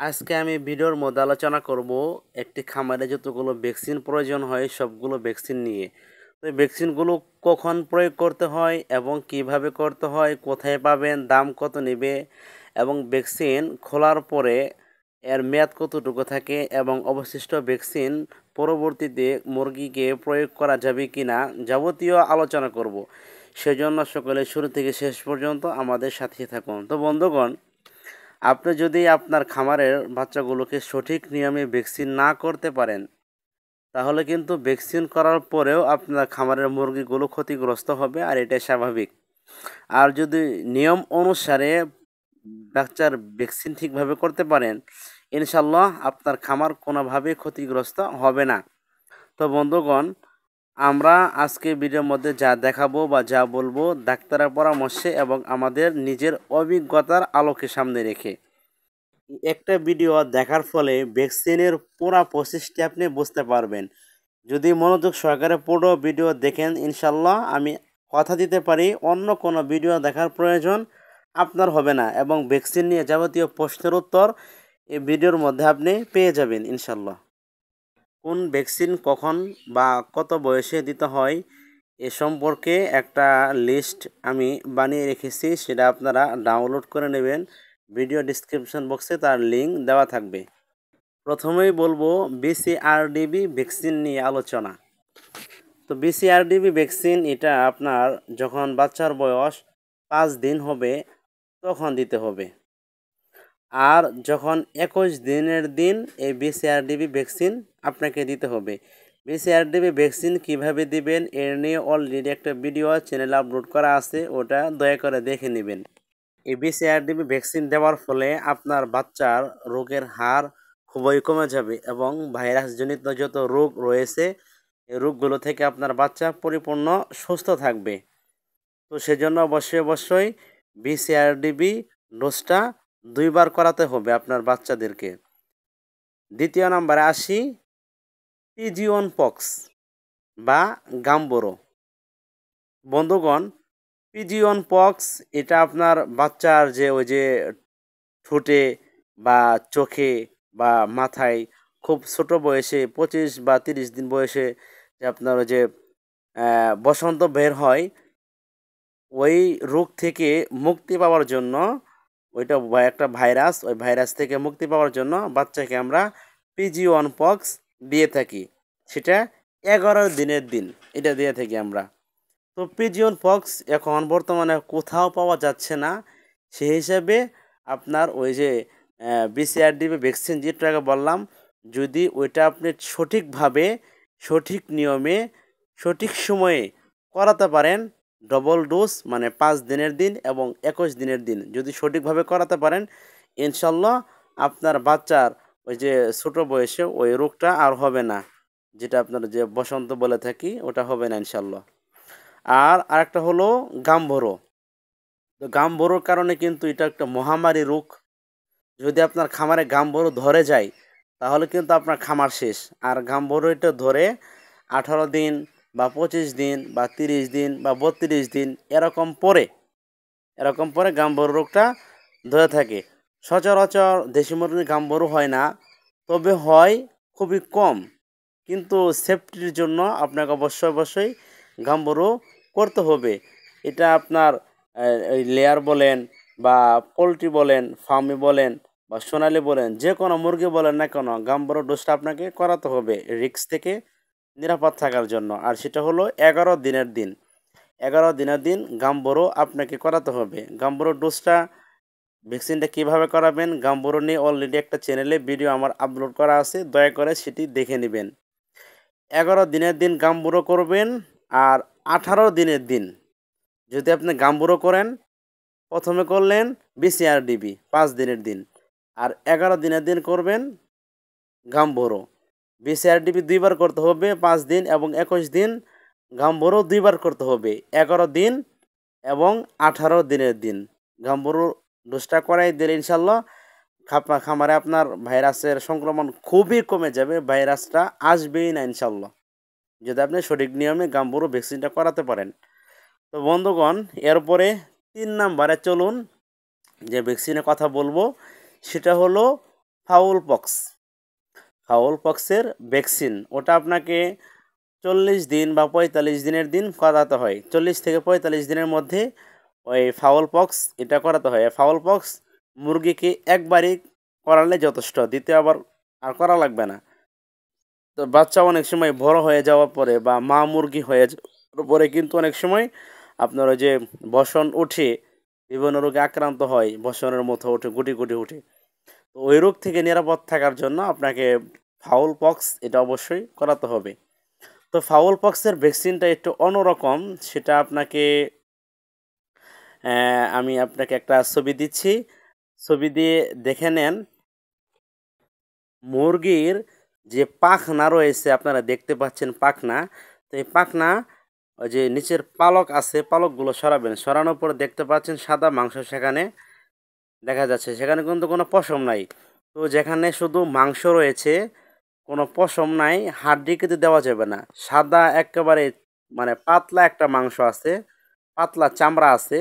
আজকে আমি ভিডিওর মধ্যে আলোচনা করব একটি খামারে যতগুলো ভ্যাকসিন প্রয়োজন হয় সবগুলো ভ্যাকসিন নিয়ে। তো এই ভ্যাকসিনগুলো কখন প্রয়োগ করতে হয় এবং কিভাবে করতে হয়, কোথায় পাবেন, দাম কত নেবে এবং ভ্যাকসিন খোলার পরে এর মেয়াদ কতটুকু থাকে এবং অবশিষ্ট ভ্যাকসিন পরবর্তীতে মুরগিকে প্রয়োগ করা যাবে কি না যাবতীয় আলোচনা করব। সেজন্য সকলে শুরু থেকে শেষ পর্যন্ত আমাদের সাথে থাকুন। তো বন্ধুগণ, আপনি যদি আপনার খামারের বাচ্চাগুলোকে সঠিক নিয়মে ভ্যাকসিন না করতে পারেন, তাহলে কিন্তু ভ্যাকসিন করার পরেও আপনার খামারের মুরগিগুলো ক্ষতিগ্রস্ত হবে, আর এটাই স্বাভাবিক। আর যদি নিয়ম অনুসারে বাচ্চার ভ্যাকসিন ঠিকভাবে করতে পারেন, ইনশাল্লাহ আপনার খামার কোনোভাবেই ক্ষতিগ্রস্ত হবে না। তো বন্ধুগণ, আমরা আজকে ভিডিওর মধ্যে যা দেখাবো বা যা বলবো ডাক্তারের পরামর্শে এবং আমাদের নিজের অভিজ্ঞতার আলোকে সামনে রেখে। একটা ভিডিও দেখার ফলে ভ্যাকসিনের পুরো প্রসেসটি আপনি বুঝতে পারবেন। যদি মনোযোগ সহকারে পুরো ভিডিও দেখেন, ইনশাল্লাহ আমি কথা দিতে পারি অন্য কোনো ভিডিও দেখার প্রয়োজন আপনার হবে না এবং ভ্যাকসিন নিয়ে যাবতীয় প্রশ্নের উত্তর এই ভিডিওর মধ্যে আপনি পেয়ে যাবেন ইনশাল্লাহ। কোন ভ্যাকসিন কখন বা কত বয়সে দিতে হয় এ সম্পর্কে একটা লিস্ট আমি বানিয়ে রেখেছি, সেটা আপনারা ডাউনলোড করে নেবেন। ভিডিও ডিসক্রিপশন বক্সে তার লিঙ্ক দেওয়া থাকবে। প্রথমেই বলবো বিসিআরডিবি ভ্যাকসিন নিয়ে আলোচনা। তো বিসিআরডিবি ভ্যাকসিন এটা আপনার যখন বাচ্চার বয়স 5 দিন হবে তখন দিতে হবে। আর যখন 21 দিনের দিন এই বিসিআরডিবি ভ্যাকসিন আপনাকে দিতে হবে। বিসিআরডিবি ভ্যাকসিন কিভাবে দিবেন এর নিয়ে অলরেডি একটা ভিডিও চ্যানেলে আপলোড করা আছে, ওটা দয়া করে দেখে নেবেন। এই বিসিআরডিবি ভ্যাকসিন দেওয়ার ফলে আপনার বাচ্চার রোগের হার খুবই কমে যাবে এবং ভাইরাসজনিত যত রোগ রয়েছে এই রোগগুলো থেকে আপনার বাচ্চা পরিপূর্ণ সুস্থ থাকবে। তো সেজন্য অবশ্যই বিসিআরডিবি ডোজটা 2বার করাতে হবে আপনার বাচ্চাদেরকে। দ্বিতীয় নম্বরে আসি পিজিওন পক্স বা গাম্বরো। বন্ধুগণ, পিজিওন পক্স এটা আপনার বাচ্চার যে ওই যে ঠোঁটে বা চোখে বা মাথায় খুব ছোট বয়সে 25 বা 30 দিন বয়সে যে আপনার ওই যে বসন্ত বের হয়, ওই রোগ থেকে মুক্তি পাওয়ার জন্য ওইটা একটা ভাইরাস, ওই ভাইরাস থেকে মুক্তি পাওয়ার জন্য বাচ্চাকে আমরা পিজি 1 পক্স দিয়ে থাকি। সেটা 11 দিনের দিন এটা দিয়ে থাকি আমরা। তো পিজিওন পক্স এখন বর্তমানে কোথাও পাওয়া যাচ্ছে না, সেই হিসাবে আপনার ওই যে বিসিআরডিবি ভ্যাকসিন যেটাকে বললাম, যদি ওইটা আপনি সঠিকভাবে সঠিক নিয়মে সঠিক সময়ে করাতে পারেন, ডবল ডোজ মানে 5 দিনের দিন এবং 21 দিনের দিন যদি সঠিকভাবে করাতে পারেন, ইনশাল্লাহ আপনার বাচ্চার ওই যে ছোটো বয়সে ওই রোগটা আর হবে না, যেটা আপনার যে বসন্ত বলে থাকি ওটা হবে না ইনশাল্লাহ। আর আরেকটা হলো গাম্বরো। তো গাম্বরোর কারণে কিন্তু এটা একটা মহামারী রোগ। যদি আপনার খামারে গাম্বরো ধরে যায় তাহলে কিন্তু আপনার খামার শেষ। আর গাম্বরো এটা ধরে 18 দিন বা 25 দিন বা 30 দিন বা 32 দিন এরকম পরে গাম্বরো রোগটা ধরে থাকে। সচরাচর দেশি মুরগির গাম্বরো হয় না, তবে হয় খুবই কম। কিন্তু সেফটির জন্য আপনাকে অবশ্যই গাম্বরো করতে হবে। এটা আপনার এই লেয়ার বলেন বা পোলট্রি বলেন, ফার্মি বলেন বা সোনালি বলেন, যে কোনো মুরগি বলেন না কেন, গাম্বরো ডোজটা আপনাকে করাতে হবে রিস্ক থেকে নিরাপদ থাকার জন্য। আর সেটা হলো 11 দিনের দিন। 11 দিনের দিন গাম্বরো আপনাকে করাতে হবে। গাম্বরো ডোজটা ভ্যাকসিনটা কীভাবে করাবেন, গাম্বরো নিয়ে অলরেডি একটা চ্যানেলে ভিডিও আমার আপলোড করা আছে, দয়া করে সেটি দেখে নেবেন। 11 দিনের দিন গাম্বুরো করবেন। আর 18 দিনের দিন যদি আপনি গাম্বুরো করেন, প্রথমে করলেন বিসিআরডিবি 5 দিনের দিন, আর 11 দিনের দিন করবেন গাম্বুরো। বিসিআরডিবি 2বার করতে হবে 5 দিন এবং 21 দিন, গাম্বুরো 2বার করতে হবে 11 দিন এবং 18 দিনের দিন। গাম্বুরো ডোজটা করাই দিলে ইনশাল্লাহ খামারে আপনার ভাইরাসের সংক্রমণ খুবই কমে যাবে, ভাইরাসটা আসবেই না ইনশাল্লাহ, যদি আপনি সঠিক নিয়মে গাম্বুরো ভ্যাকসিনটা করাতে পারেন। তো বন্ধুগণ, এরপরে 3 নম্বরে চলুন যে ভ্যাকসিনের কথা বলবো, সেটা হলো ফাউল পক্স। ফাউল পক্সের ভ্যাকসিন ওটা আপনাকে 40 দিন বা 45 দিনের দিন করাতে হয়। 40 থেকে 45 দিনের মধ্যে ওই ফাউল পক্স এটা করাতে হয়। ফাউল পক্স মুরগিকে একবারই করালে যথেষ্ট, দ্বিতীয়বার আর করা লাগবে না। তো বাচ্চা অনেক সময় বড় হয়ে যাওয়ার পরে বা মা মুরগি হয়ে যাওয়ার পরে কিন্তু অনেক সময় আপনার ওই যে বসন উঠে বিভিন্ন রোগে আক্রান্ত হয়, বসনের মতো উঠে, গুটি গুটি উঠে। তো ওই রোগ থেকে নিরাপদ থাকার জন্য আপনাকে ফাউল পক্স এটা অবশ্যই করাতে হবে। তো ফাউল পক্সের ভ্যাকসিনটা একটু অন্যরকম, সেটা আপনাকে আমি আপনাকে একটা ছবি দিচ্ছি, ছবি দিয়ে দেখে নেন। মুরগির যে পাখনা রয়েছে আপনারা দেখতে পাচ্ছেন পাখনা, তো এই পাখনা ওই যে নিচের পালক আছে পালকগুলো সরাবেন, সরানোর পর দেখতে পাচ্ছেন সাদা মাংস সেখানে দেখা যাচ্ছে, সেখানে কিন্তু কোনো পশম নাই। তো যেখানে শুধু মাংস রয়েছে কোনো পশম নাই, হাড্ডি কিন্তু দেওয়া যাবে না, সাদা একেবারে মানে পাতলা একটা মাংস আছে, পাতলা চামড়া আছে,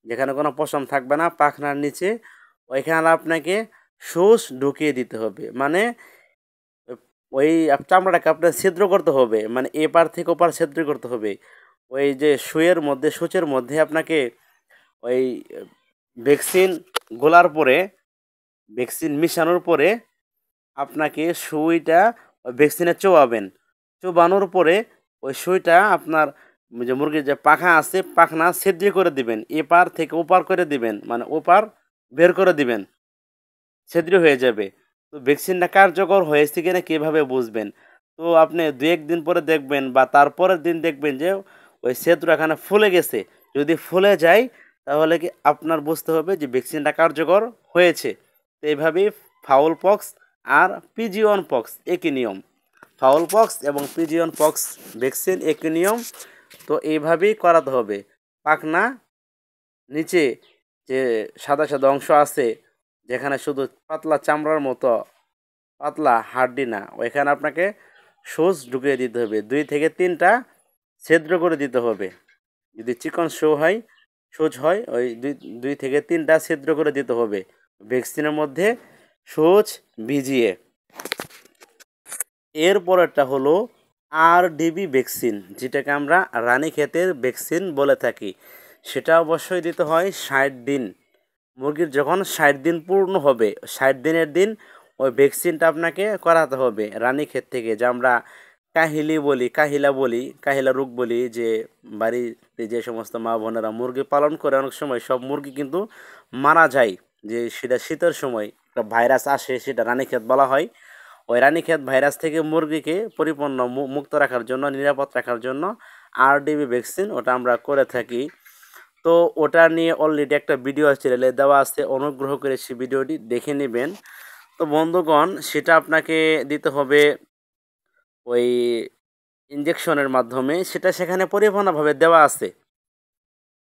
যেখানে কোনো পশম থাকবে না পাখনার নিচে, ওইখানে আপনাকে সুচ ঢুকিয়ে দিতে হবে। মানে ওই চামড়াটাকে আপনার ছিদ্র করতে হবে, মানে এপার থেকে ওপার ছিদ্র করতে হবে। ওই যে সুইয়ের মধ্যে সূচের মধ্যে আপনাকে ওই ভ্যাকসিন গোলার পরে, ভ্যাকসিন মিশানোর পরে আপনাকে সুইটা ওই ভ্যাকসিনে চোবাবেন, চোবানোর পরে ওই সুইটা আপনার যে মুরগির যে পাখা আছে পাখনা ছিদ্র করে দিবেন, এপার থেকে ওপার করে দিবেন, মানে ওপার বের করে দিবেন, ছিদ্র হয়ে যাবে। তো ভ্যাকসিনটা কার্যকর হয়েছে কিনা কীভাবে বুঝবেন? তো আপনি 2-1 দিন পরে দেখবেন বা তারপরের দিন দেখবেন যে ওই ছিদ্র এখানে ফুলে গেছে। যদি ফুলে যায় তাহলে কি আপনার বুঝতে হবে যে ভ্যাকসিনটা কার্যকর হয়েছে। তো এইভাবেই ফাউল পক্স আর পিজিয়ন পক্স একই নিয়ম। ফাউল পক্স এবং পিজিয়ন পক্স ভ্যাকসিন একই নিয়ম। তো এইভাবেই করাতে হবে। পাখনা নিচে যে সাদা সাদা অংশ আছে যেখানে শুধু পাতলা চামড়ার মতো, পাতলা হাড্ডি না, ওইখানে আপনাকে সুচ ঢুকিয়ে দিতে হবে, 2 থেকে 3টা ছিদ্র করে দিতে হবে। যদি চিকন সুচ হয় ওই 2 থেকে 3টা ছিদ্র করে দিতে হবে ভ্যাকসিনের মধ্যে সুচ ভিজিয়ে। এরপরেরটা হলো আরডিবি ভ্যাকসিন, যেটাকে আমরা রানীক্ষেতের ভ্যাকসিন বলে থাকি। সেটা অবশ্যই দিতে হয় 60 দিন। মুরগির যখন 60 দিন পূর্ণ হবে, 60 দিনের দিন ওই ভ্যাকসিনটা আপনাকে করাতে হবে রানীক্ষেত থেকে, যে আমরা কাহিলা রোগ বলি, যে বাড়িতে যে সমস্ত মা বোনেরা মুরগি পালন করে অনেক সময় সব মুরগি কিন্তু মারা যায়, যে সেটা শীতের সময় একটা ভাইরাস আসে, সেটা রানীক্ষেত বলা হয়। ওই রানীক্ষেত ভাইরাস থেকে মুরগিকে পরিপূর্ণ মুক্ত রাখার জন্য, নিরাপদ রাখার জন্য আরডিবি ভ্যাকসিন ওটা আমরা করে থাকি। তো ওটা নিয়ে অলরেডি একটা ভিডিও চ্যানেলে দেওয়া আছে, অনুগ্রহ করে সেই ভিডিওটি দেখে নেবেন। তো বন্ধুগণ, সেটা আপনাকে দিতে হবে ওই ইঞ্জেকশনের মাধ্যমে, সেটা সেখানে পরিপূর্ণভাবে দেওয়া আছে।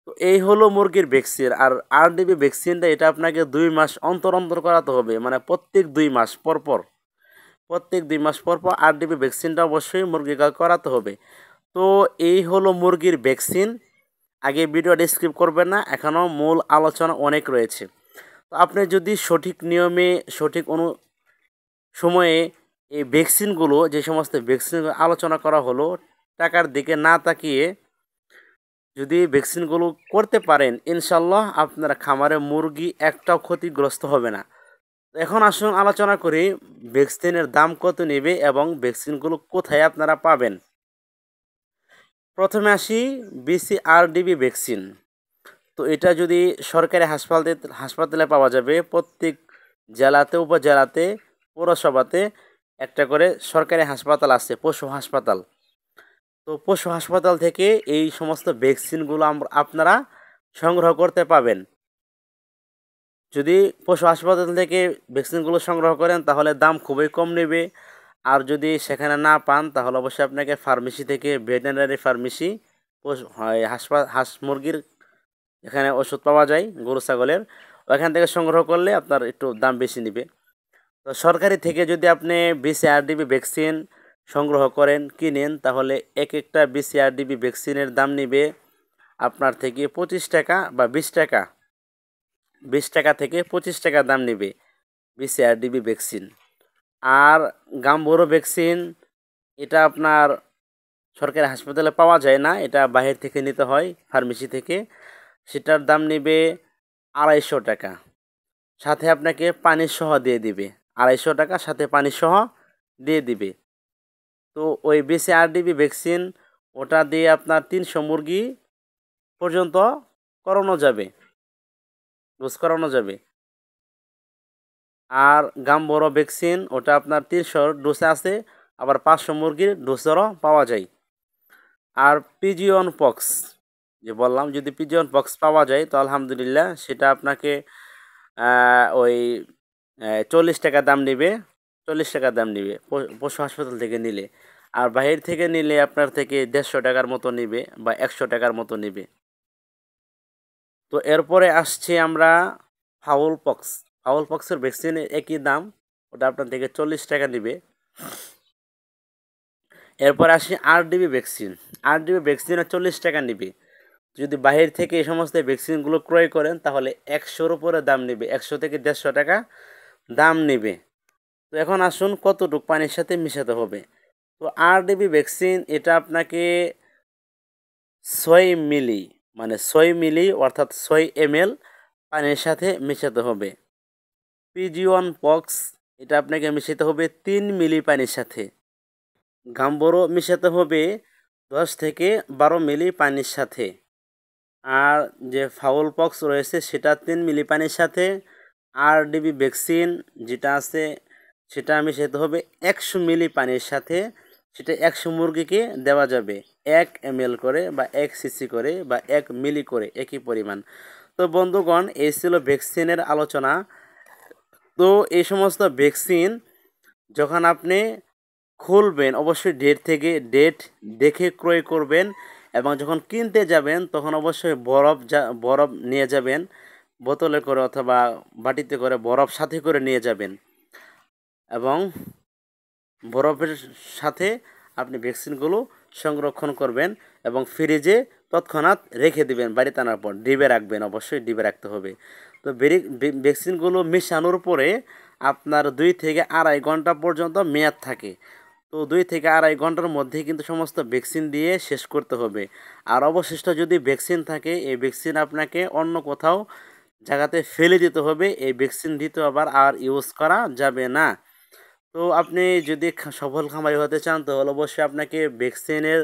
তো এই হলো মুরগির ভ্যাকসিন। আর আরডিবি ভ্যাকসিনটা এটা আপনাকে 2 মাস অন্তর অন্তর করাতে হবে, মানে প্রত্যেক 2 মাস পর পর, আরডিবি ভ্যাকসিনটা অবশ্যই মুরগিকে করাতে হবে। তো এই হলো মুরগির ভ্যাকসিন। আগে ভিডিওটা স্কিপ করবেন না, এখনও মূল আলোচনা অনেক রয়েছে। তো আপনি যদি সঠিক নিয়মে সঠিক সময়ে এই ভ্যাকসিনগুলো, যে সমস্ত ভ্যাকসিন আলোচনা করা হলো, টাকার দিকে না তাকিয়ে যদি ভ্যাকসিনগুলো করতে পারেন, ইনশাল্লাহ আপনার খামারে মুরগি একটাও ক্ষতিগ্রস্ত হবে না। এখন আসুন আলোচনা করি ভ্যাকসিনের দাম কত নেবে এবং ভ্যাকসিনগুলো কোথায় আপনারা পাবেন। প্রথমে আসি বিসিআরডিবি ভ্যাকসিন। তো এটা যদি সরকারি হাসপাতালে পাওয়া যাবে, প্রত্যেক জেলাতে, উপজেলাতে, পৌরসভাতে একটা করে সরকারি হাসপাতাল আছে, পশু হাসপাতাল। তো পশু হাসপাতাল থেকে এই সমস্ত ভ্যাকসিনগুলো আপনারা সংগ্রহ করতে পাবেন। যদি পশু হাসপাতাল থেকে ভ্যাকসিনগুলো সংগ্রহ করেন তাহলে দাম খুবই কম নেবে। আর যদি সেখানে না পান তাহলে অবশ্যই আপনাকে ফার্মেসি থেকে, ভেটেরিনারি ফার্মেসি, হাঁস মুরগির এখানে ওষুধ পাওয়া যায় গরু ছাগলের, ওইখান থেকে সংগ্রহ করলে আপনার একটু দাম বেশি নেবে। তো সরকারি থেকে যদি আপনি বিসিআরডিবি ভ্যাকসিন সংগ্রহ করেন, কিনেন, তাহলে এক একটা বিসিআরডিবি ভ্যাকসিনের দাম নেবে আপনার থেকে 25 টাকা বা 20 টাকা, 20 টাকা থেকে 25 টাকা দাম নেবে। BCRDB vaccine. আর গাম্বুরো ভ্যাকসিন এটা আপনার সরকারি হাসপাতালে পাওয়া যায় না, এটা বাহির থেকে নিতে হয় ফার্মেসি থেকে। সেটার দাম নেবে 250 টাকা, সাথে আপনাকে পানি সহ দিয়ে দিবে। 250 টাকা সাথে পানি সহ দিয়ে দিবে। তো ওই BCRDB ভ্যাকসিন ওটা দিয়ে আপনার 300 মুরগি পর্যন্ত করানো যাবে, ডোজ করানো যাবে। আর গাম্বুরো ভ্যাকসিন ওটা আপনার 300 ডোজে আছে, আবার 500 মুরগির ডোজেরও পাওয়া যায়। আর পিজিয়ন পক্স যে বললাম, যদি পিজিয়ন পক্স পাওয়া যায় তো আলহামদুলিল্লাহ, সেটা আপনাকে ওই 40 টাকা দাম নেবে, 40 টাকা দাম নেবে পশু হাসপাতাল থেকে নিলে। আর বাহির থেকে নিলে আপনার থেকে 150 টাকার মতো নেবে বা 100 টাকার মতো নেবে। তো এরপরে আসছে আমরা ফাউল পক্স। ফাউল পক্সের ভ্যাকসিনের একই দাম, ওটা আপনার থেকে 40 টাকা নেবে। এরপর আসি RDB ভ্যাকসিন। RDB ভ্যাকসিনে 40 টাকা নেবে। যদি বাহির থেকে এই সমস্ত ভ্যাকসিনগুলো ক্রয় করেন তাহলে 100-র উপরে দাম নেবে, 100 থেকে 150 টাকা দাম নেবে। তো এখন আসুন কতটুকু পানির সাথে মিশাতে হবে। তো RDB ভ্যাকসিন এটা আপনাকে 6 মিলি, মানে 6 মিলি অর্থাৎ 6 ml পানির সাথে মিশাতে হবে। পিজিয়ন পক্স এটা আপনাকে মিশাতে হবে 3 মিলি পানির সাথে। গাম্বুরো মিশাতে হবে 10 থেকে 12 মিলি পানির সাথে। আর যে ফাউল পক্স রয়েছে সেটা 3 মিলি পানির সাথে। RDB ভ্যাকসিন যেটা আছে সেটা মিশাতে হবে 100 মিলি পানির সাথে। সেটা 100 মুরগিকে দেওয়া যাবে 1 ml করে বা 1 সিসি করে বা 1 মিলি করে, একই পরিমাণ। তো বন্ধুগণ, এই ছিল ভ্যাকসিনের আলোচনা। তো এই সমস্ত ভ্যাকসিন যখন আপনি খুলবেন অবশ্যই ডেট দেখে ক্রয় করবেন, এবং যখন কিনতে যাবেন তখন অবশ্যই বরফ নিয়ে যাবেন, বোতলে করে অথবা বাটিতে করে বরফ সাথে করে নিয়ে যাবেন, এবং বরফের সাথে আপনি ভ্যাকসিনগুলো সংরক্ষণ করবেন এবং ফ্রিজে তৎক্ষণাৎ রেখে দিবেন। বাড়িতে আনার পর ডিবে রাখবেন, অবশ্যই ডিবে রাখতে হবে। তো ভ্যাকসিনগুলো মেশানোর পরে আপনার 2 থেকে 2.5 ঘন্টা পর্যন্ত মেয়াদ থাকে। তো 2 থেকে 2.5 ঘন্টার মধ্যেই কিন্তু সমস্ত ভ্যাকসিন দিয়ে শেষ করতে হবে। আর অবশিষ্ট যদি ভ্যাকসিন থাকে এই ভ্যাকসিন আপনাকে অন্য কোথাও জায়গাতে ফেলে দিতে হবে। এই ভ্যাকসিন দ্বিতীয়বার আর ইউজ করা যাবে না। তো আপনি যদি সফল খামারি হতে চান তাহলে অবশ্যই আপনাকে ভ্যাকসিনের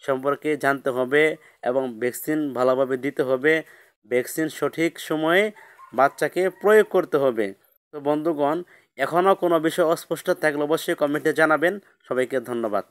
সম্পর্কে জানতে হবে এবং ভ্যাকসিন ভালোভাবে দিতে হবে। ভ্যাকসিন সঠিক সময়ে বাচ্চাকে প্রয়োগ করতে হবে। তো বন্ধুগণ, এখনও কোনো বিষয় অস্পষ্ট থাকলে অবশ্যই কমেন্টে জানাবেন। সবাইকে ধন্যবাদ।